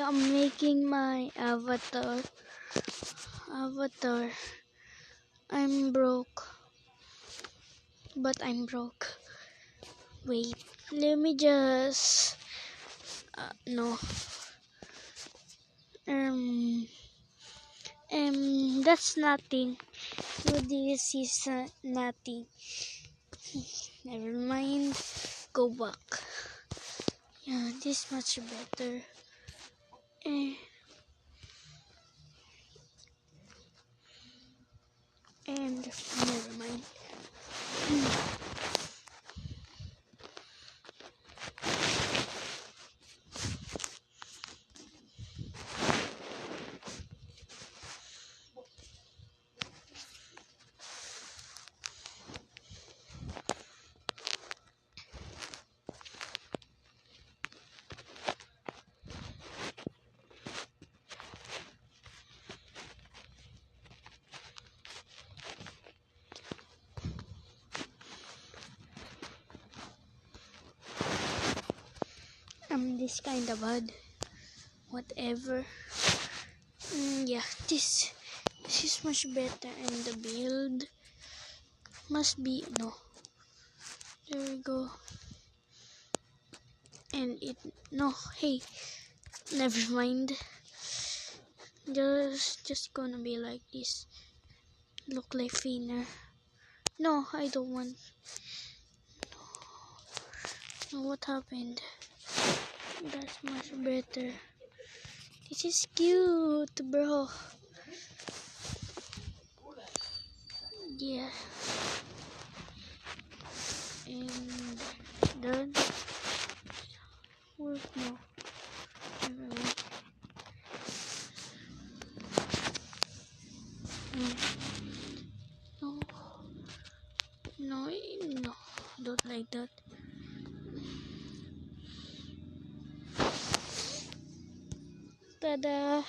I'm making my avatar. I'm broke. But I'm broke. Wait, let me just... no. That's nothing. So this is nothing. Never mind. Go back. Yeah, this much better. And never mind. I'm this kind of bad. Whatever. Yeah, this is much better, and the build must be no. There we go. And it no. Hey, never mind. Just gonna be like this. Look like thinner. No, I don't want. No, what happened? That's much better. This is cute, bro. Yeah. And done. Where's no? Never mind. No, don't like that. Tada!